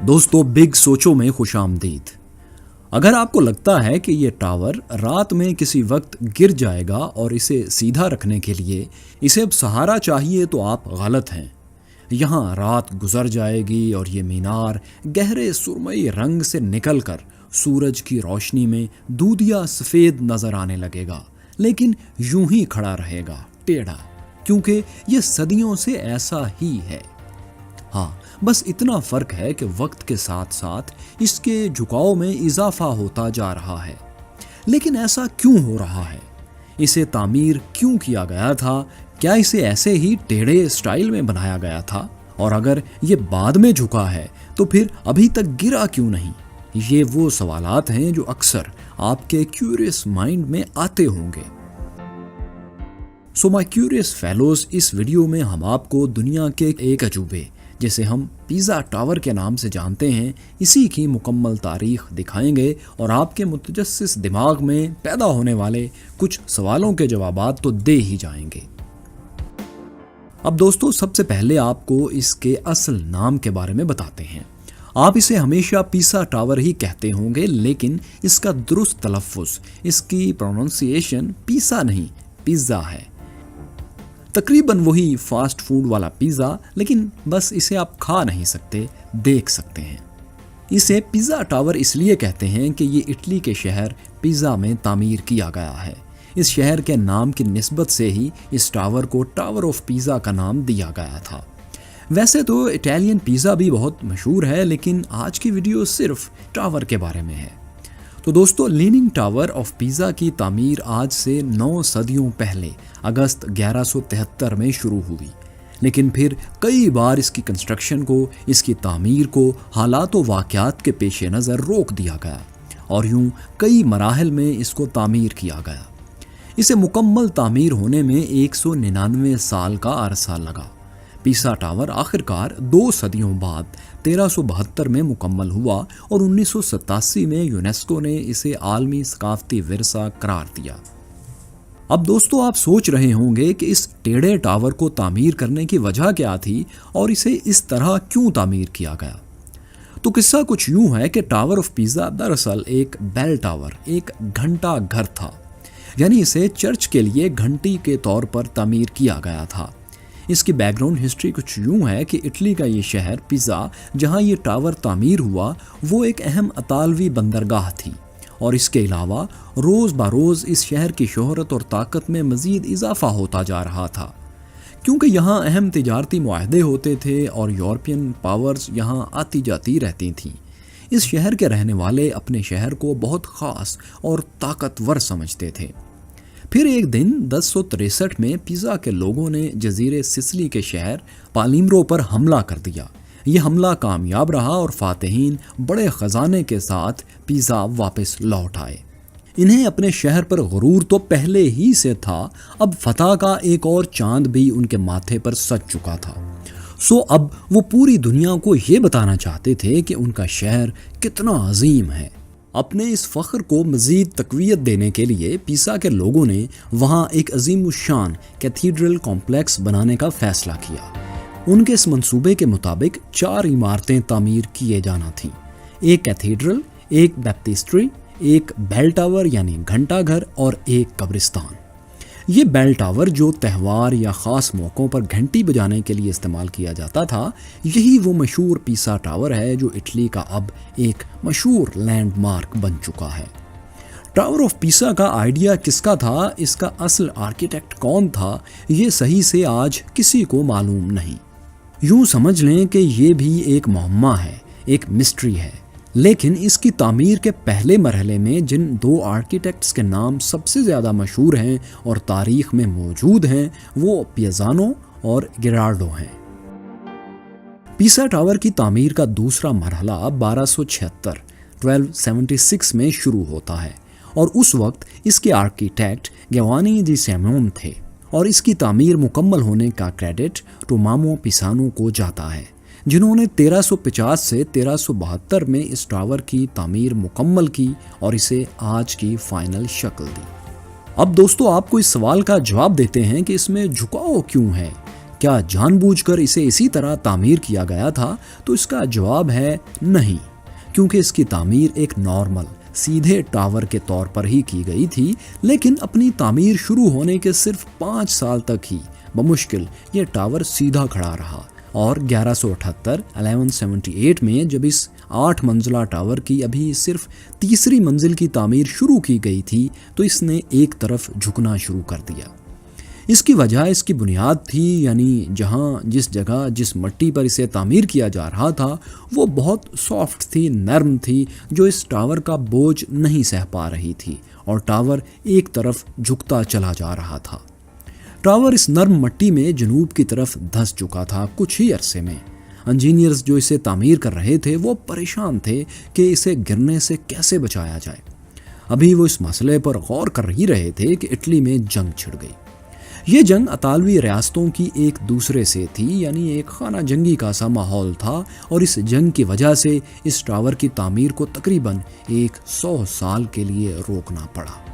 दोस्तों, बिग सोचो में खुश आमदीद। अगर आपको लगता है कि ये टावर रात में किसी वक्त गिर जाएगा और इसे सीधा रखने के लिए इसे अब सहारा चाहिए, तो आप गलत हैं। यहाँ रात गुजर जाएगी और ये मीनार गहरे सुरमई रंग से निकलकर सूरज की रोशनी में दूधिया सफ़ेद नजर आने लगेगा, लेकिन यूं ही खड़ा रहेगा, टेढ़ा, क्योंकि ये सदियों से ऐसा ही है। हाँ, बस इतना फर्क है कि वक्त के साथ साथ इसके झुकाव में इजाफा होता जा रहा है। लेकिन ऐसा क्यों हो रहा है? इसे तामीर क्यों किया गया था? क्या इसे ऐसे ही टेढ़े स्टाइल में बनाया गया था? और अगर ये बाद में झुका है तो फिर अभी तक गिरा क्यों नहीं? ये वो सवालात हैं जो अक्सर आपके क्यूरियस माइंड में आते होंगे। सो माय क्यूरियस फेलोज, इस वीडियो में हम आपको दुनिया के एक अजूबे जिसे हम पिज़ा टावर के नाम से जानते हैं, इसी की मुकम्मल तारीख दिखाएंगे और आपके मुतजस्सिस दिमाग में पैदा होने वाले कुछ सवालों के जवाबात तो दे ही जाएंगे। अब दोस्तों, सबसे पहले आपको इसके असल नाम के बारे में बताते हैं। आप इसे हमेशा पिज़ा टावर ही कहते होंगे, लेकिन इसका दुरुस्त तलफ़्फ़ुज़, इसकी प्रोनाउंसिएशन पिज़्ज़ा नहीं, पिज़्ज़ा है। तकरीबन वही फास्ट फूड वाला पिज़्ज़ा, लेकिन बस इसे आप खा नहीं सकते, देख सकते हैं। इसे पिज़्ज़ा टावर इसलिए कहते हैं कि ये इटली के शहर पिज़्ज़ा में तामीर किया गया है। इस शहर के नाम की निस्बत से ही इस टावर को टावर ऑफ पिज़्ज़ा का नाम दिया गया था। वैसे तो इटालियन पिज़्ज़ा भी बहुत मशहूर है, लेकिन आज की वीडियो सिर्फ टावर के बारे में है। तो दोस्तों, लीनिंग टावर ऑफ पिज़्ज़ा की तामीर आज से 9 सदियों पहले अगस्त 1173 में शुरू हुई, लेकिन फिर कई बार इसकी कंस्ट्रक्शन को, इसकी तामीर को हालात व वाक़यात के पेश नज़र रोक दिया गया और यूं कई मराहल में इसको तामीर किया गया। इसे मुकम्मल तामीर होने में 199 साल का अरसा लगा। पिज़्ज़ा टावर आखिरकार 2 सदियों बाद 1372 में मुकम्मल हुआ और 1987 में यूनेस्को ने इसे आलमी सकाफती विरसा करार दिया। अब दोस्तों, आप सोच रहे होंगे कि इस टेढ़े टावर को तामीर करने की वजह क्या थी और इसे इस तरह क्यों तामीर किया गया। तो किस्सा कुछ यूं है कि टावर ऑफ पिज़्ज़ा दरअसल एक बेल टावर, एक घंटा घर था, यानी इसे चर्च के लिए घंटी के तौर पर तामीर किया गया था। इसकी बैकग्राउंड हिस्ट्री कुछ यूं है कि इटली का ये शहर पिज़्ज़ा, जहां ये टावर तामीर हुआ, वो एक अहम अतालवी बंदरगाह थी और इसके अलावा रोज़ बरोज़ इस शहर की शोहरत और ताकत में मज़ीद इजाफा होता जा रहा था, क्योंकि यहाँ अहम तिजारती मुआहदे होते थे और यूरोपियन पावर्स यहाँ आती जाती रहती थीं। इस शहर के रहने वाले अपने शहर को बहुत ख़ास और ताकतवर समझते थे। फिर एक दिन 1063 में पिज़्ज़ा के लोगों ने जजीरे सिसिली के शहर पालिम्रो पर हमला कर दिया। ये हमला कामयाब रहा और फातिहीन बड़े ख़जाने के साथ पिज़्ज़ा वापस लौट आए। इन्हें अपने शहर पर गुरूर तो पहले ही से था, अब फतह का एक और चांद भी उनके माथे पर सज चुका था। सो अब वो पूरी दुनिया को ये बताना चाहते थे कि उनका शहर कितना अजीम है। अपने इस फ़ख्र को मज़ीद तक़वियत देने के लिए पिज़्ज़ा के लोगों ने वहाँ एक अज़ीमुश्शान कैथीड्रल कॉम्प्लेक्स बनाने का फ़ैसला किया। उनके इस मंसूबे के मुताबिक 4 इमारतें तामीर किए जाना थीं, एक कैथीड्रल, एक बैप्टिस्ट्री, एक बेल टावर यानी घंटा घर और एक कब्रिस्तान। ये बेल टावर जो त्यौहार या ख़ास मौक़ों पर घंटी बजाने के लिए इस्तेमाल किया जाता था, यही वो मशहूर पिज़्ज़ा टावर है जो इटली का अब एक मशहूर लैंडमार्क बन चुका है। टावर ऑफ पिज़्ज़ा का आइडिया किसका था, इसका असल आर्किटेक्ट कौन था, ये सही से आज किसी को मालूम नहीं। यूँ समझ लें कि ये भी एक मुअम्मा है, एक मिस्ट्री है। लेकिन इसकी तामीर के पहले मरहले में जिन 2 आर्किटेक्ट्स के नाम सबसे ज़्यादा मशहूर हैं और तारीख़ में मौजूद हैं, वो पिज़ानो और गिरार्डो हैं। पिज़्ज़ा टावर की तामीर का दूसरा मरहला 1276 में शुरू होता है और उस वक्त इसके आर्किटेक्ट गिovanni di Simone थे और इसकी तामीर मुकम्मल होने का क्रेडिट टोमामो पिसानो को जाता है, जिन्होंने 1350 से 1372 में इस टावर की तामीर मुकम्मल की और इसे आज की फाइनल शक्ल दी। अब दोस्तों, आपको इस सवाल का जवाब देते हैं कि इसमें झुकाव क्यों है, کیا جان بوجھ کر اسے اسی طرح تعمیر کیا گیا تھا؟ تو اس کا جواب ہے نہیں، کیونکہ اس کی تعمیر ایک نارمل سیدھے ٹاور کے طور پر ہی کی گئی تھی، لیکن اپنی تعمیر شروع ہونے کے صرف 5 سال تک ہی بمشکل یہ ٹاور سیدھا کھڑا رہا، اور 1178 میں جب اس 8 منزلہ ٹاور کی ابھی صرف تیسری منزل کی تعمیر شروع کی گئی تھی تو اس نے ایک طرف جھکنا شروع کر دیا۔ اس کی وجہ اس کی بنیاد تھی، یعنی جس جگہ جس مٹی پر اسے تعمیر کیا جا رہا تھا وہ بہت سافٹ تھی، نرم تھی، جو اس ٹاور کا بوجھ نہیں سہ پا رہی تھی، اور ٹاور ایک طرف جھکتا چلا جا رہا تھا۔ ٹاور اس نرم مٹی میں جنوب کی طرف دھس چکا تھا کچھ ہی عرصے میں۔ انجینئرز جو اسے تعمیر کر رہے تھے وہ پریشان تھے کہ اسے گرنے سے کیسے بچایا جائے۔ ابھی وہ اس مسئلے پر غور کر ہی رہے تھے کہ اٹلی میں جنگ چھڑ گئی۔ یہ جنگ اطالوی ریاستوں کی ایک دوسرے سے تھی، یعنی ایک خانہ جنگی کا سا ماحول تھا، اور اس جنگ کی وجہ سے اس ٹاور کی تعمیر کو تقریباً 100 سال کے لیے روکنا پڑا۔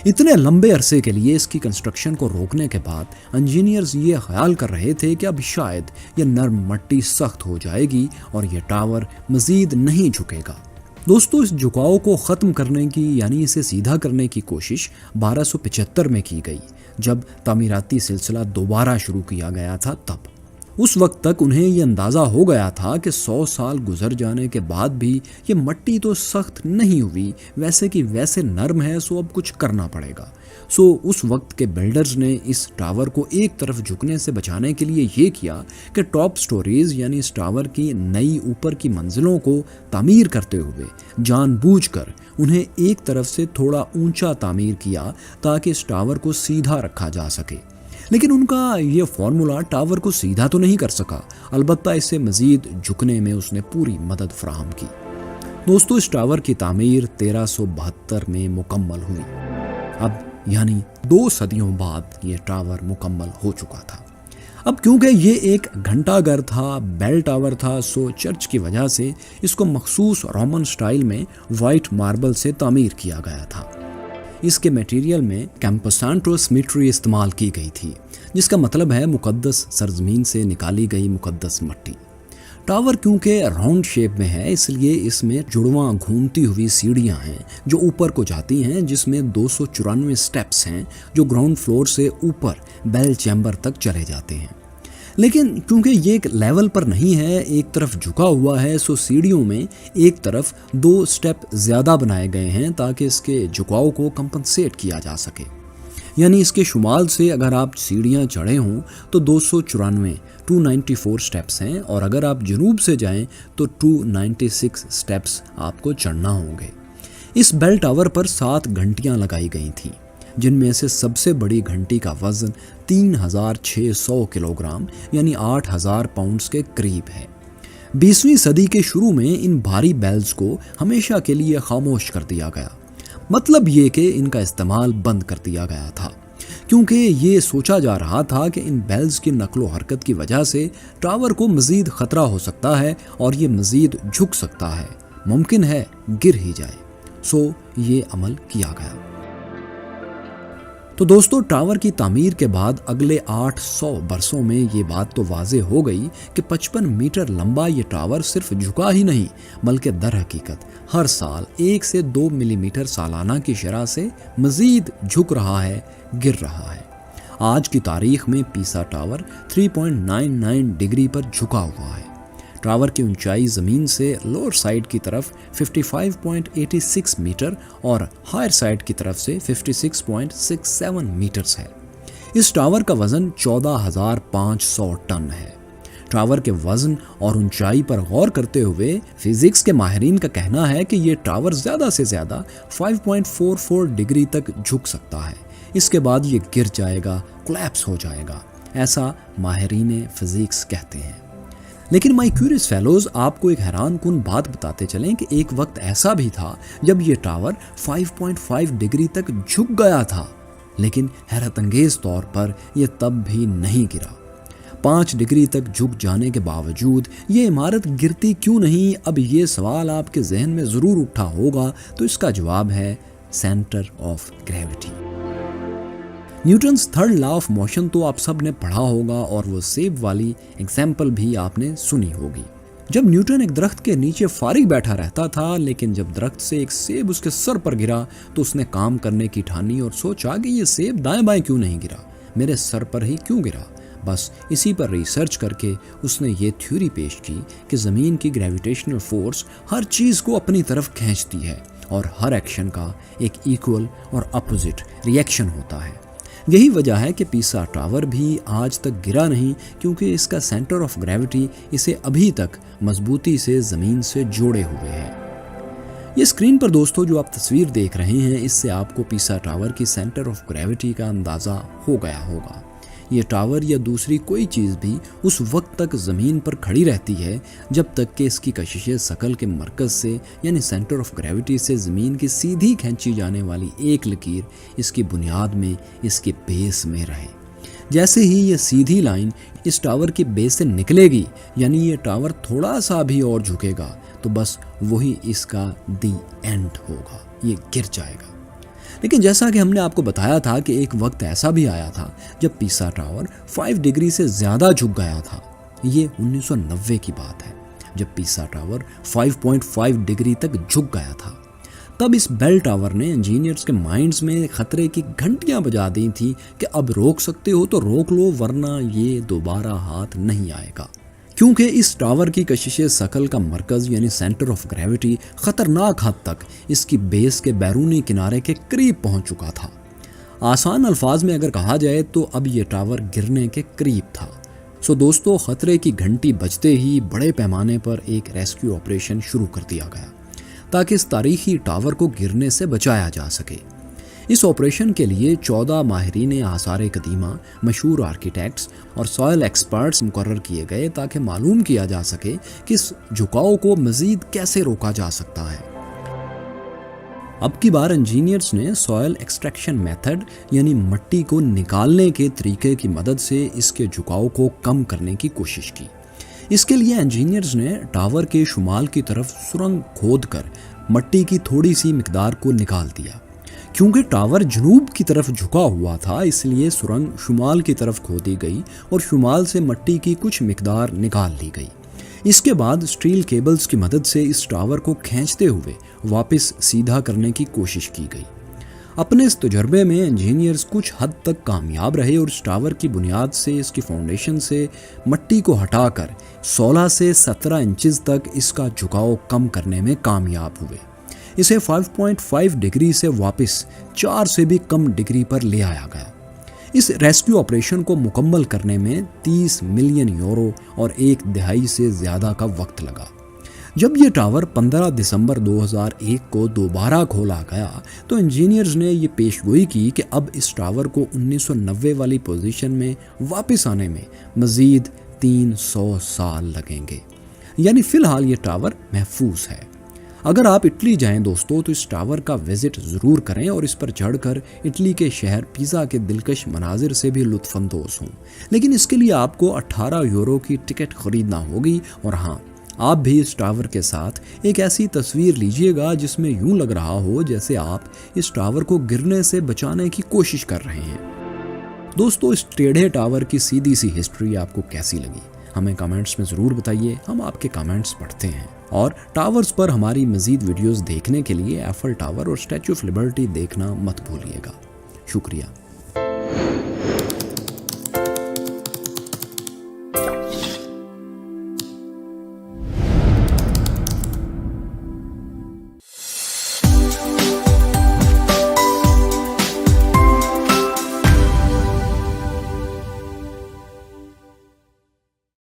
اتنے لمبے عرصے کے لیے اس کی کنسٹرکشن کو روکنے کے بعد انجینئرز یہ خیال کر رہے تھے کہ اب شاید یہ نرم مٹی سخت ہو جائے گی اور یہ ٹاور مزید نہیں جھکے گا۔ دوستو، اس جھکاؤ کو ختم کرنے کی، یعنی اسے سیدھا کرنے کی کوشش 1275 میں کی گئی، جب تعمیراتی سلسلہ دوبارہ شروع کیا گیا تھا۔ تب اس وقت تک انہیں یہ اندازہ ہو گیا تھا کہ 100 سال گزر جانے کے بعد بھی یہ مٹی تو سخت نہیں ہوئی، ویسے کی ویسے نرم ہے، سو اب کچھ کرنا پڑے گا۔ اس وقت کے بلڈرز نے اس ٹاور کو ایک طرف جھکنے سے بچانے کے لیے یہ کیا کہ ٹاپ سٹوریز، یعنی اس ٹاور کی نئی اوپر کی منزلوں کو تعمیر کرتے ہوئے جان بوجھ کر انہیں ایک طرف سے تھوڑا اونچا تعمیر کیا تاکہ اس ٹاور کو سیدھا رکھا جا سکے۔ لیکن ان کا یہ فارمولا ٹاور کو سیدھا تو نہیں کر سکا، البتہ اسے مزید جھکنے میں اس نے پوری مدد فراہم کی۔ دوستو، اس ٹاور کی تعمیر 1372 میں مکمل ہوئی۔ اب یعنی 2 صدیوں بعد یہ ٹاور مکمل ہو چکا تھا۔ اب کیونکہ یہ ایک گھنٹہ گھر تھا، بیل ٹاور تھا، سو چرچ کی وجہ سے اس کو مخصوص رومن سٹائل میں وائٹ ماربل سے تعمیر کیا گیا تھا۔ اس کے میٹیریل میں کیمپوسانٹو سمیٹری استعمال کی گئی تھی، جس کا مطلب ہے مقدس سرزمین سے نکالی گئی مقدس مٹی۔ ٹاور کیونکہ راؤنڈ شیپ میں ہے، اس لیے اس میں جڑواں گھومتی ہوئی سیڑھیاں ہیں جو اوپر کو جاتی ہیں، جس میں 294 سٹیپس ہیں جو گراؤنڈ فلور سے اوپر بیل چیمبر تک چلے جاتے ہیں۔ لیکن کیونکہ یہ ایک لیول پر نہیں ہے، ایک طرف جھکا ہوا ہے، سو سیڑھیوں میں ایک طرف 2 سٹیپ زیادہ بنائے گئے ہیں تاکہ اس کے جھکاؤ کو کمپنسیٹ کیا جا سکے۔ یعنی اس کے شمال سے اگر آپ سیڑھیاں چڑھے ہوں تو 294 سٹیپس ہیں، اور اگر آپ جنوب سے جائیں تو 296 سٹیپس آپ کو چڑھنا ہوں گے۔ اس بیل ٹاور پر 7 گھنٹیاں لگائی گئی تھیں، جن میں سے سب سے بڑی گھنٹی کا وزن 3600 کلو گرام یعنی 8000 پاؤنڈز کے قریب ہے۔ 20ویں صدی کے شروع میں ان بھاری بیلز کو ہمیشہ کے لیے خاموش کر دیا گیا، مطلب یہ کہ ان کا استعمال بند کر دیا گیا تھا، کیونکہ یہ سوچا جا رہا تھا کہ ان بیلز کی نقل و حرکت کی وجہ سے ٹاور کو مزید خطرہ ہو سکتا ہے اور یہ مزید جھک سکتا ہے، ممکن ہے گر ہی جائے۔ یہ عمل کیا گیا۔ تو دوستو، ٹاور کی تعمیر کے بعد اگلے 800 برسوں میں یہ بات تو واضح ہو گئی کہ 55 میٹر لمبا یہ ٹاور صرف جھکا ہی نہیں، بلکہ در حقیقت ہر سال 1 سے 2 ملی میٹر سالانہ کی شرح سے مزید جھک رہا ہے، گر رہا ہے۔ آج کی تاریخ میں پیسا ٹاور 3.99 ڈگری پر جھکا ہوا ہے۔ ٹاور کی اونچائی زمین سے لوور سائڈ کی طرف 55.86 میٹر اور ہائر سائڈ کی طرف سے 56.67 میٹرز ہے۔ اس ٹاور کا وزن 14,500 ٹن ہے۔ ٹاور کے وزن اور اونچائی پر غور کرتے ہوئے فزکس کے ماہرین کا کہنا ہے کہ یہ ٹاور زیادہ سے زیادہ 5.44 ڈگری تک جھک سکتا ہے، اس کے بعد یہ گر جائے گا، کولیپس ہو جائے گا، ایسا ماہرین فزکس کہتے ہیں۔ لیکن مائی کیوریس فیلوز، آپ کو ایک حیران کن بات بتاتے چلیں کہ ایک وقت ایسا بھی تھا جب یہ ٹاور 5.5 ڈگری تک جھک گیا تھا، لیکن حیرت انگیز طور پر یہ تب بھی نہیں گرا۔ 5 ڈگری تک جھک جانے کے باوجود یہ عمارت گرتی کیوں نہیں؟ اب یہ سوال آپ کے ذہن میں ضرور اٹھا ہوگا، تو اس کا جواب ہے centre of gravity. Newton's third law of motion तो आप सब ने पढ़ा होगा और वो सेब वाली एग्जाम्पल भी आपने सुनी होगी। जब न्यूटन एक दरख्त के नीचे फारिग बैठा रहता था, लेकिन जब दरख्त से एक सेब उसके सर पर गिरा तो उसने काम करने की ठानी और सोचा कि ये सेब दाएं बाएं क्यों नहीं गिरा, मेरे सर पर ही क्यों गिरा। बस इसी पर रिसर्च करके उसने ये थ्योरी पेश की कि ज़मीन की ग्रेविटेशनल फोर्स हर चीज़ को अपनी तरफ खींचती है और हर एक्शन का एक इक्वल और अपोजिट रिएक्शन होता है। यही वजह है कि पीसा टावर भी आज तक गिरा नहीं, क्योंकि इसका सेंटर ऑफ ग्रेविटी इसे अभी तक मजबूती से ज़मीन से जोड़े हुए है। ये स्क्रीन पर दोस्तों जो आप तस्वीर देख रहे हैं, इससे आपको पीसा टावर की सेंटर ऑफ ग्रेविटी का अंदाज़ा हो गया होगा। ये टावर या दूसरी कोई चीज़ भी उस वक्त तक ज़मीन पर खड़ी रहती है जब तक कि इसकी कशिशे शकल के मरकज़ से यानी सेंटर ऑफ ग्रेविटी से ज़मीन की सीधी खींची जाने वाली एक लकीर इसकी बुनियाद में, इसके बेस में रहे। जैसे ही ये सीधी लाइन इस टावर की बेस से निकलेगी, यानी ये टावर थोड़ा सा भी और झुकेगा, तो बस वही इसका दी एंड होगा, ये गिर जाएगा। लेकिन जैसा कि हमने आपको बताया था कि एक वक्त ऐसा भी आया था जब पीसा टावर 5 डिग्री से ज़्यादा झुक गया था। ये 1990 की बात है, जब पीसा टावर 5.5 डिग्री तक झुक गया था। तब इस बेल टावर ने इंजीनियर्स के माइंड्स में खतरे की घंटियां बजा दी थी कि अब रोक सकते हो तो रोक लो, वरना ये दोबारा हाथ नहीं आएगा। क्योंकि इस टावर की कशिशे शकल का मरकज़ यानी सेंटर ऑफ ग्रेविटी ख़तरनाक हद तक इसकी बेस के बैरूनी किनारे के करीब पहुंच चुका था। आसान अल्फाज में अगर कहा जाए तो अब ये टावर गिरने के करीब था। सो दोस्तों, ख़तरे की घंटी बजते ही बड़े पैमाने पर एक रेस्क्यू ऑपरेशन शुरू कर दिया गया ताकि इस तारीखी टावर को गिरने से बचाया जा सके। इस ऑपरेशन के लिए 14 माहिरीन आसार कदीमा, मशहूर आर्किटेक्ट्स और सॉयल एक्सपर्ट्स मुकर्रर किए गए ताकि मालूम किया जा सके कि इस झुकाव को मज़ीद कैसे रोका जा सकता है। अब की बार इंजीनियर्स ने सॉयल एक्सट्रैक्शन मेथड यानी मिट्टी को निकालने के तरीके की मदद से इसके झुकाव को कम करने की कोशिश की। इसके लिए इंजीनियर्स ने टावर के शुमाल की तरफ सुरंग खोदकर मिट्टी की थोड़ी सी मिकदार को निकाल दिया। क्योंकि टावर जनूब की तरफ झुका हुआ था, इसलिए सुरंग शुमाल की तरफ खोदी गई और शुमाल से मिट्टी की कुछ मिकदार निकाल ली गई। इसके बाद स्टील केबल्स की मदद से इस टावर को खींचते हुए वापस सीधा करने की कोशिश की गई। अपने इस तजर्बे में इंजीनियर्स कुछ हद तक कामयाब रहे और इस टावर की बुनियाद से, इसकी फाउंडेशन से मिट्टी को हटाकर 16 से 17 इंचेस तक इसका झुकाव कम करने में कामयाब हुए। इसे 5.5 डिग्री से वापस 4 से भी कम डिग्री पर ले आया गया। इस रेस्क्यू ऑपरेशन को मुकम्मल करने में 30 मिलियन यूरो और 1 दहाई से ज़्यादा का वक्त लगा। जब ये टावर 15 दिसंबर 2001 को दोबारा खोला गया तो इंजीनियर्स ने ये पेशगोई की कि अब इस टावर को 1990 वाली पोजीशन में वापस आने में मज़ीद 300 साल लगेंगे। यानी फ़िलहाल ये टावर महफूज है। अगर आप इटली जाएं दोस्तों तो इस टावर का विज़िट ज़रूर करें और इस पर चढ़कर इटली के शहर पिज़ा के दिलकश मनाजिर से भी लुत्फ़अंदोज़ हों। लेकिन इसके लिए आपको 18 यूरो की टिकट ख़रीदना होगी। और हाँ, आप भी इस टावर के साथ एक ऐसी तस्वीर लीजिएगा जिसमें यूं लग रहा हो जैसे आप इस टावर को गिरने से बचाने की कोशिश कर रहे हैं। दोस्तों, इस टेढ़े टावर की सीधी सी हिस्ट्री आपको कैसी लगी हमें कमेंट्स में ज़रूर बताइए, हम आपके कमेंट्स पढ़ते हैं। और टावर्स पर हमारी मज़ीद वीडियोस देखने के लिए एफल टावर और स्टैच्यू ऑफ लिबर्टी देखना मत भूलिएगा। शुक्रिया।